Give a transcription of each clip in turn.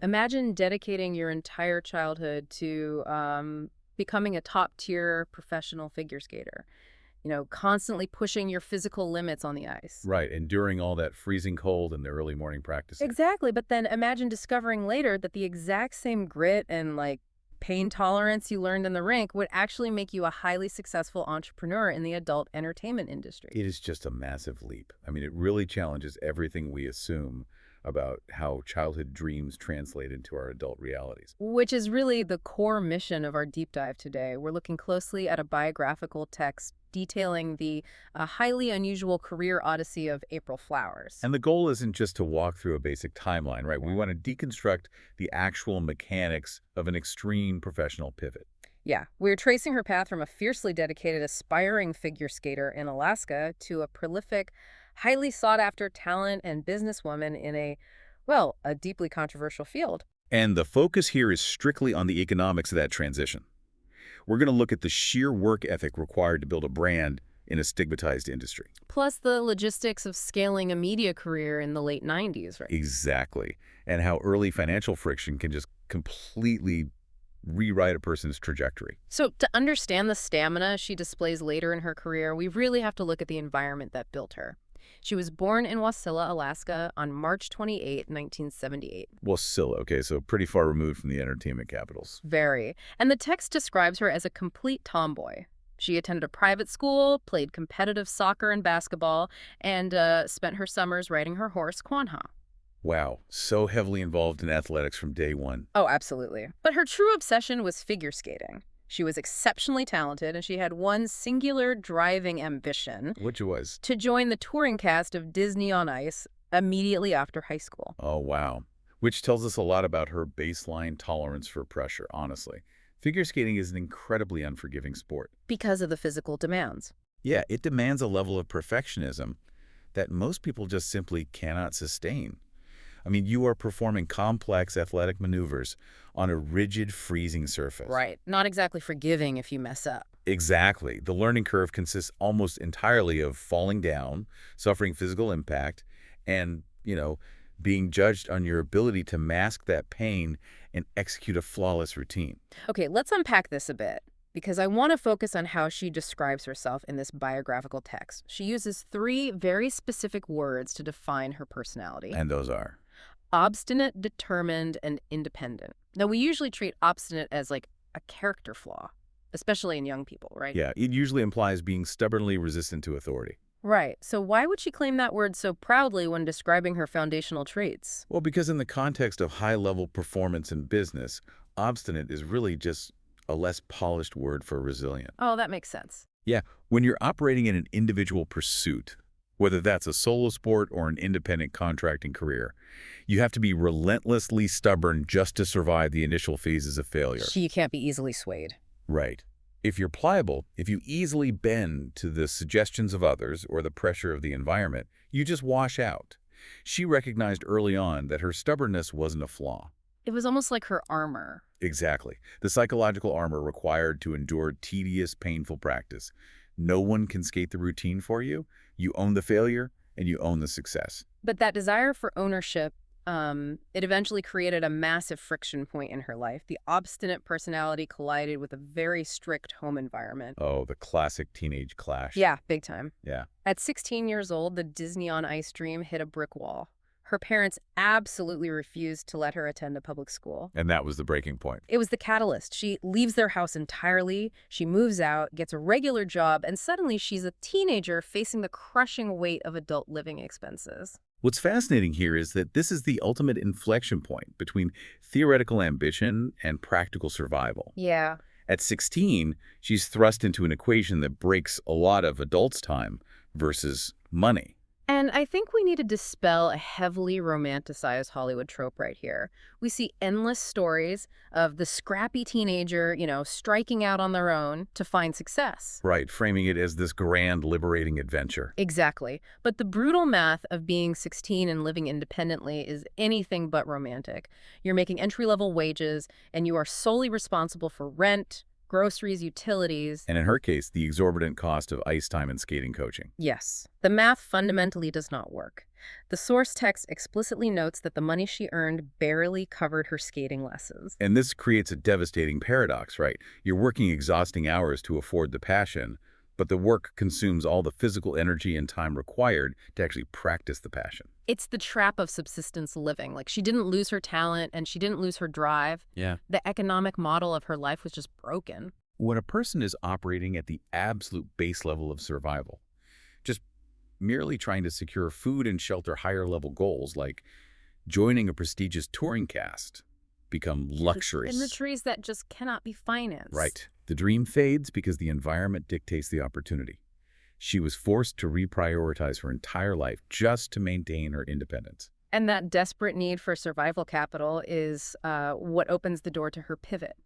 Imagine dedicating your entire childhood to becoming a top-tier professional figure skater, constantly pushing your physical limits on the ice. Right, enduring all that freezing cold and the early morning practicing. Exactly, but then imagine discovering later that the exact same grit and pain tolerance you learned in the rink would actually make you a highly successful entrepreneur in the adult entertainment industry. It is just a massive leap. I mean, it really challenges everything we assume about how childhood dreams translate into our adult realities. Which is really the core mission of our deep dive today. We're looking closely at a biographical text detailing the highly unusual career odyssey of April Flowers. And the goal isn't just to walk through a basic timeline, right? We Yeah. want to deconstruct the actual mechanics of an extreme professional pivot. Yeah, we're tracing her path from a fiercely dedicated, aspiring figure skater in Alaska to a prolific, highly sought after talent and businesswoman in a deeply controversial field. And the focus here is strictly on the economics of that transition. We're going to look at the sheer work ethic required to build a brand in a stigmatized industry. Plus the logistics of scaling a media career in the late 90s, right? Exactly. And how early financial friction can just completely rewrite a person's trajectory. So to understand the stamina she displays later in her career, we really have to look at the environment that built her. She was born in Wasilla, Alaska on March 28, 1978. Well, still, okay, so pretty far removed from the entertainment capitals. Very. And the text describes her as a complete tomboy. She attended a private school, played competitive soccer and basketball, and spent her summers riding her horse, Kwanha. Wow, so heavily involved in athletics from day one. Oh, absolutely. But her true obsession was figure skating. She was exceptionally talented, and she had one singular driving ambition Which was, to join the touring cast of Disney on Ice immediately after high school. oh, wow. Which tells us a lot about her baseline tolerance for pressure, honestly. Figure skating is an incredibly unforgiving sport. Because of the physical demands. Yeah, it demands a level of perfectionism that most people just simply cannot sustain. I mean, you are performing complex athletic maneuvers on a rigid, freezing surface. Right. Not exactly forgiving if you mess up. Exactly. The learning curve consists almost entirely of falling down, suffering physical impact, and, being judged on your ability to mask that pain and execute a flawless routine. Okay, let's unpack this a bit because I want to focus on how she describes herself in this biographical text. She uses three very specific words to define her personality: And those are. obstinate, determined, and independent. Now, we usually treat obstinate as like a character flaw, especially in young people, right? Yeah, it usually implies being stubbornly resistant to authority. Right. So why would she claim that word so proudly when describing her foundational traits? Well, because in the context of high-level performance in business, obstinate is really just a less polished word for resilient. Oh, that makes sense. Yeah, when you're operating in an individual pursuit, whether that's a solo sport or an independent contracting career, you have to be relentlessly stubborn just to survive the initial phases of failure. She can't be easily swayed. Right. If you're pliable, if you easily bend to the suggestions of others or the pressure of the environment, you just wash out. She recognized early on that her stubbornness wasn't a flaw. It was almost like her armor. Exactly. The psychological armor required to endure tedious, painful practice. No one can skate the routine for you. You own the failure, and you own the success. But that desire for ownership, it eventually created a massive friction point in her life. The obstinate personality collided with a very strict home environment. Oh, the classic teenage clash. Yeah, big time. Yeah. At 16 years old, the Disney on Ice dream hit a brick wall. Her parents absolutely refused to let her attend a public school. And that was the breaking point. It was the catalyst. She leaves their house entirely, she moves out, gets a regular job, and suddenly she's a teenager facing the crushing weight of adult living expenses. What's fascinating here is that this is the ultimate inflection point between theoretical ambition and practical survival. Yeah. At 16, she's thrust into an equation that breaks a lot of adults' time versus money. And I think we need to dispel a heavily romanticized Hollywood trope right here. We see endless stories of the scrappy teenager, striking out on their own to find success. Right, framing it as this grand, liberating adventure. Exactly. But the brutal math of being 16 and living independently is anything but romantic. You're making entry-level wages, and you are solely responsible for rent, groceries, utilities. And in her case, the exorbitant cost of ice time and skating coaching. Yes, the math fundamentally does not work. The source text explicitly notes that the money she earned barely covered her skating lessons. And this creates a devastating paradox, right? You're working exhausting hours to afford the passion, but the work consumes all the physical energy and time required to actually practice the passion. It's the trap of subsistence living. Like, she didn't lose her talent and she didn't lose her drive. Yeah. The economic model of her life was just broken. When a person is operating at the absolute base level of survival, just merely trying to secure food and shelter higher level goals like joining a prestigious touring cast become luxuries. Imageries that just cannot be financed. Right. The dream fades because the environment dictates the opportunity. She was forced to reprioritize her entire life just to maintain her independence. And that desperate need for survival capital is what opens the door to her pivot.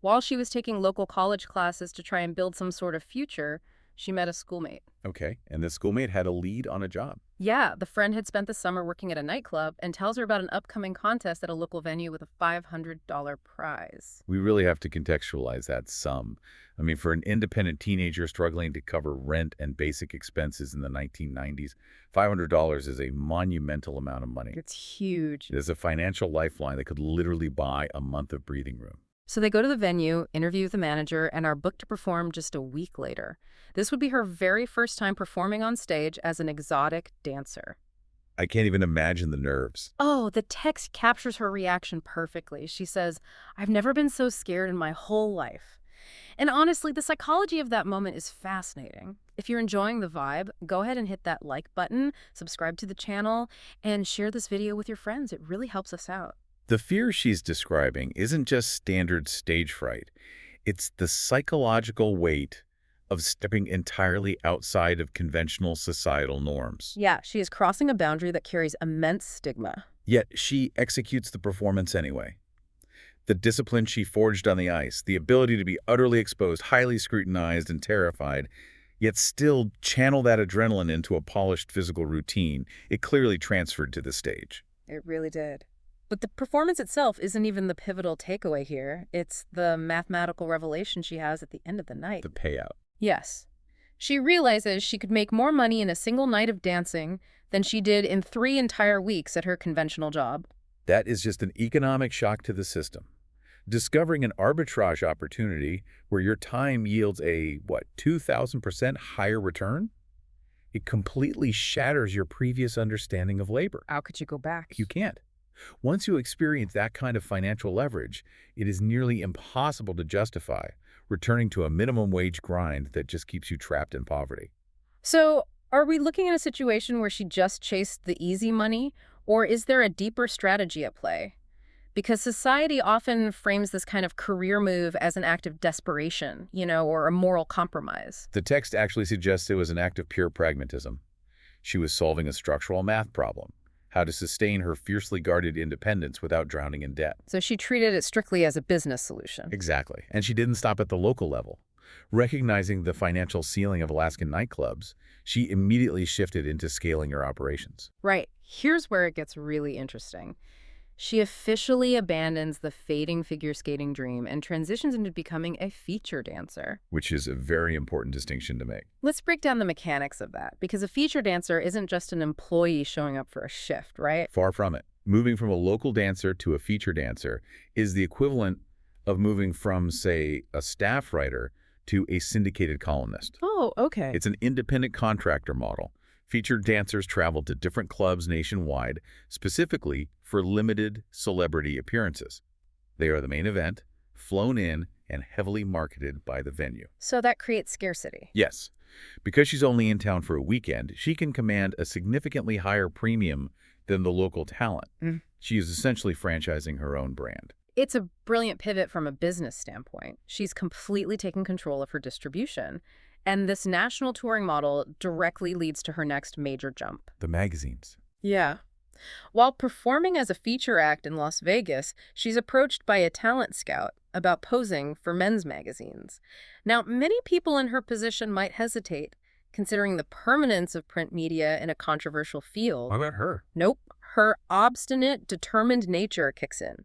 While she was taking local college classes to try and build some sort of future, she met a schoolmate. Okay, and the schoolmate had a lead on a job. Yeah, the friend had spent the summer working at a nightclub and tells her about an upcoming contest at a local venue with a $500 prize. We really have to contextualize that sum. I mean, for an independent teenager struggling to cover rent and basic expenses in the 1990s, $500 is a monumental amount of money. It's huge. It is a financial lifeline that could literally buy a month of breathing room. So they go to the venue, interview with the manager, and are booked to perform just a week later. This would be her very first time performing on stage as an exotic dancer. I can't even imagine the nerves. Oh, the text captures her reaction perfectly. She says, "I've never been so scared in my whole life." And honestly, the psychology of that moment is fascinating. If you're enjoying the vibe, go ahead and hit that like button, subscribe to the channel, and share this video with your friends. It really helps us out. The fear she's describing isn't just standard stage fright. It's the psychological weight of stepping entirely outside of conventional societal norms. Yeah, she is crossing a boundary that carries immense stigma. Yet she executes the performance anyway. The discipline she forged on the ice, the ability to be utterly exposed, highly scrutinized, and terrified, yet still channel that adrenaline into a polished physical routine, it clearly transferred to the stage. It really did. But the performance itself isn't even the pivotal takeaway here. It's the mathematical revelation she has at the end of the night. The payout. Yes. She realizes she could make more money in a single night of dancing than she did in 3 entire weeks at her conventional job. That is just an economic shock to the system. Discovering an arbitrage opportunity where your time yields a, 2,000% higher return? It completely shatters your previous understanding of labor. How could you go back? You can't. Once you experience that kind of financial leverage, it is nearly impossible to justify returning to a minimum wage grind that just keeps you trapped in poverty. So, are we looking at a situation where she just chased the easy money, or is there a deeper strategy at play? Because society often frames this kind of career move as an act of desperation, or a moral compromise. The text actually suggests it was an act of pure pragmatism. She was solving a structural math problem, how to sustain her fiercely guarded independence without drowning in debt. So she treated it strictly as a business solution. Exactly. And she didn't stop at the local level. Recognizing the financial ceiling of Alaskan nightclubs, she immediately shifted into scaling her operations. Right. Here's where it gets really interesting. She officially abandons the fading figure skating dream and transitions into becoming a feature dancer. Which is a very important distinction to make. Let's break down the mechanics of that, because a feature dancer isn't just an employee showing up for a shift, right? Far from it. Moving from a local dancer to a feature dancer is the equivalent of moving from, say, a staff writer to a syndicated columnist. Oh, okay. It's an independent contractor model. Featured dancers travel to different clubs nationwide, specifically for limited celebrity appearances. They are the main event, flown in, and heavily marketed by the venue. So that creates scarcity. Yes. Because she's only in town for a weekend, she can command a significantly higher premium than the local talent. She is essentially franchising her own brand. It's a brilliant pivot from a business standpoint. She's completely taken control of her distribution. And this national touring model directly leads to her next major jump. The magazines. Yeah. While performing as a feature act in Las Vegas, she's approached by a talent scout about posing for men's magazines. Now, many people in her position might hesitate, considering the permanence of print media in a controversial field. What about her? Nope. her obstinate, determined nature kicks in.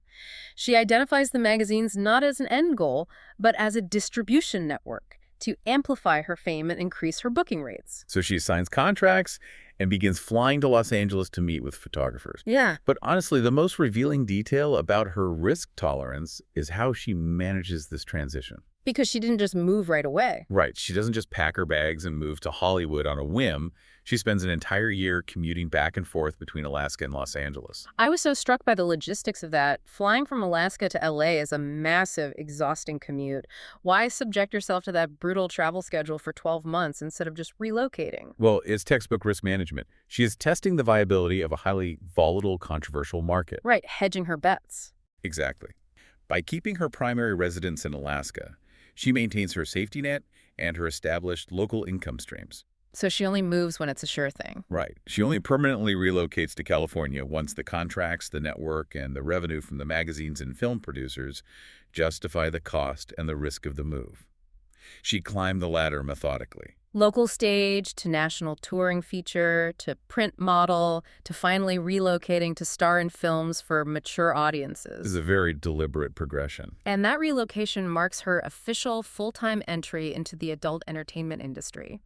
She identifies the magazines not as an end goal, but as a distribution network to amplify her fame and increase her booking rates. So she signs contracts and begins flying to Los Angeles to meet with photographers. Yeah. But honestly, the most revealing detail about her risk tolerance is how she manages this transition. Because she didn't just move right away. Right. She doesn't just pack her bags and move to Hollywood on a whim. She spends an entire year commuting back and forth between Alaska and Los Angeles. I was so struck by the logistics of that. Flying from Alaska to LA is a massive, exhausting commute. Why subject yourself to that brutal travel schedule for 12 months instead of just relocating? Well, it's textbook risk management. She is testing the viability of a highly volatile, controversial market. Right, hedging her bets. Exactly. By keeping her primary residence in Alaska, she maintains her safety net and her established local income streams. So she only moves when it's a sure thing. Right. She only permanently relocates to California once the contracts, the network, and the revenue from the magazines and film producers justify the cost and the risk of the move. She climbed the ladder methodically. Local stage to national touring feature to print model to finally relocating to star in films for mature This audiences. is a very deliberate progression. And that relocation marks her official full-time entry into the adult entertainment industry.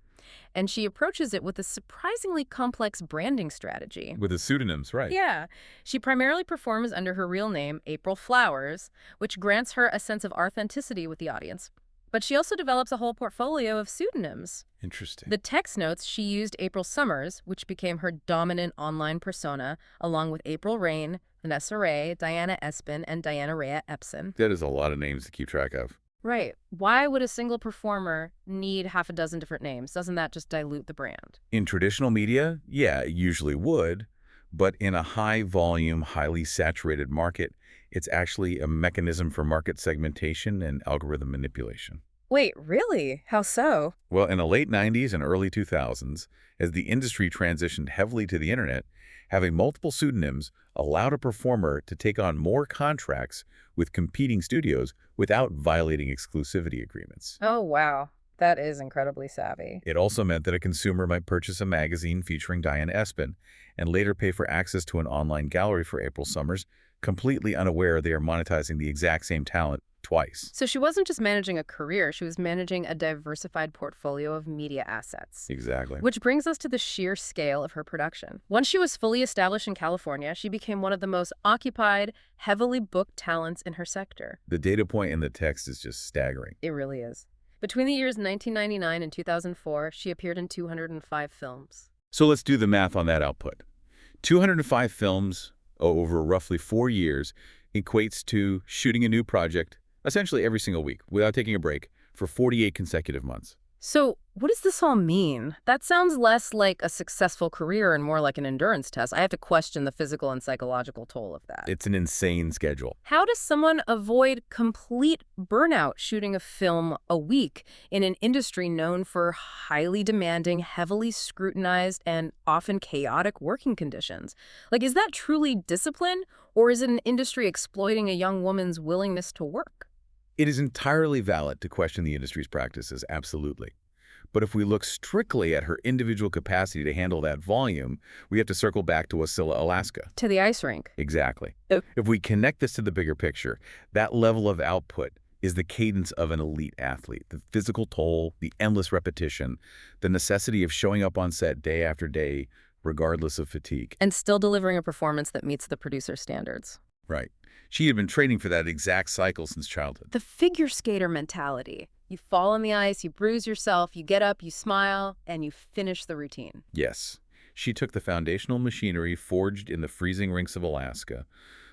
And she approaches it with a surprisingly complex branding strategy. With the pseudonyms, right? Yeah. She primarily performs under her real name, April Flowers, which grants her a sense of authenticity with the audience. But she also develops a whole portfolio of pseudonyms. Interesting. The text notes, she used April Summers, which became her dominant online persona, along with April Rain, Vanessa Ray, Diana Espin, and Diana Rea Epson. That is a lot of names to keep track of. Right. Why would a single performer need half a dozen different names? Doesn't that just dilute the brand? In traditional media, yeah, it usually would. But in a high-volume, highly saturated market, it's actually a mechanism for market segmentation and algorithm manipulation. Wait, really? How so? Well, in the late 90s and early 2000s, as the industry transitioned heavily to the internet, having multiple pseudonyms allowed a performer to take on more contracts with competing studios without violating exclusivity agreements. Oh, wow. That is incredibly savvy. It also meant that a consumer might purchase a magazine featuring Diane Espin and later pay for access to an online gallery for April Summers, completely unaware they are monetizing the exact same talent twice. So she wasn't just managing a career, she was managing a diversified portfolio of media assets. Exactly. Which brings us to the sheer scale of her production. Once she was fully established in California, she became one of the most occupied, heavily booked talents in her sector. The data point in the text is just staggering. It really is. Between the years 1999 and 2004, she appeared in 205 films. So let's do the math on that output. 205 films over roughly 4 years equates to shooting a new project essentially every single week without taking a break for 48 consecutive months. So what does this all mean? That sounds less like a successful career and more like an endurance test. I have to question the physical and psychological toll of that. It's an insane schedule. How does someone avoid complete burnout shooting a film a week in an industry known for highly demanding, heavily scrutinized, and often chaotic working conditions? Like, is that truly discipline, or is it an industry exploiting a young woman's willingness to work? It is entirely valid to question the industry's practices, absolutely. But if we look strictly at her individual capacity to handle that volume, we have to circle back to Wasilla, Alaska. To the ice rink. Exactly. Oh. If we connect this to the bigger picture, that level of output is the cadence of an elite athlete, the physical toll, the endless repetition, the necessity of showing up on set day after day, regardless of fatigue. And still delivering a performance that meets the producer's standards. Right. She had been training for that exact cycle since childhood. The figure skater mentality. You fall on the ice, you bruise yourself, you get up, you smile, and you finish the routine. Yes. She took the foundational machinery forged in the freezing rinks of Alaska,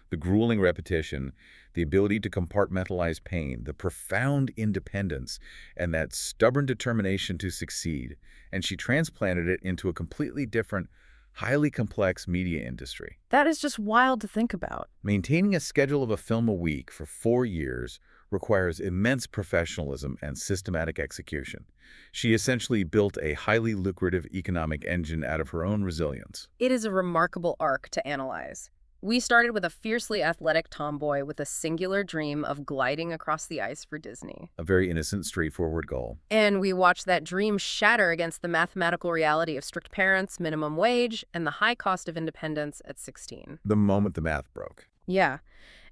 the grueling repetition, the ability to compartmentalize pain, the profound independence, and that stubborn determination to succeed, and she transplanted it into a completely different, highly complex media industry. That is just wild to think about. Maintaining a schedule of a film a week for 4 years requires immense professionalism and systematic execution. She essentially built a highly lucrative economic engine out of her own resilience. It is a remarkable arc to analyze. We started with a fiercely athletic tomboy with a singular dream of gliding across the ice for Disney. A very innocent, straightforward goal. And we watched that dream shatter against the mathematical reality of strict parents, minimum wage, and the high cost of independence at 16. The moment the math broke. Yeah,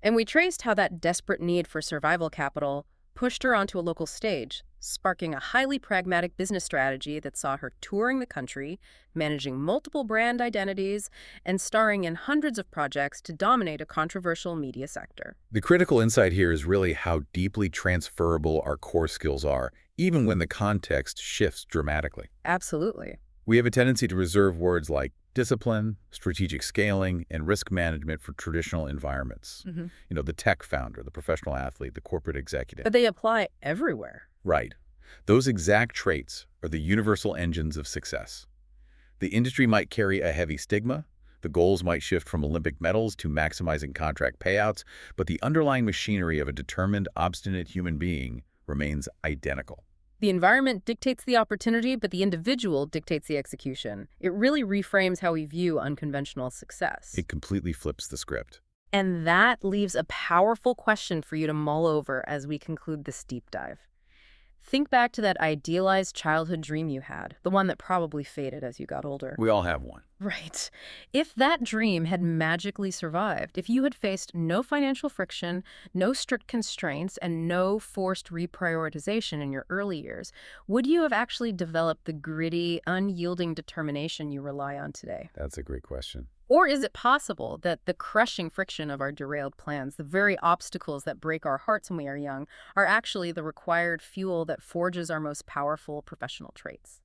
and we traced how that desperate need for survival capital pushed her onto a local stage, sparking a highly pragmatic business strategy that saw her touring the country, managing multiple brand identities, and starring in hundreds of projects to dominate a controversial media sector. The critical insight here is really how deeply transferable our core skills are, even when the context shifts dramatically. Absolutely. We have a tendency to reserve words like discipline, strategic scaling, and risk management for traditional environments. Mhm. The tech founder, the professional athlete, the corporate executive. But they apply everywhere. Right. Those exact traits are the universal engines of success. The industry might carry a heavy stigma, the goals might shift from Olympic medals to maximizing contract payouts, but the underlying machinery of a determined, obstinate human being remains identical. The environment dictates the opportunity, but the individual dictates the execution. It really reframes how we view unconventional success. It completely flips the script. And that leaves a powerful question for you to mull over as we conclude this deep dive. Think back to that idealized childhood dream you had, the one that probably faded as you got older. We all have one. Right. If that dream had magically survived, if you had faced no financial friction, no strict constraints, and no forced reprioritization in your early years, would you have actually developed the gritty, unyielding determination you rely on today? That's a great question. Or is it possible that the crushing friction of our derailed plans, the very obstacles that break our hearts when we are young, are actually the required fuel that forges our most powerful professional traits?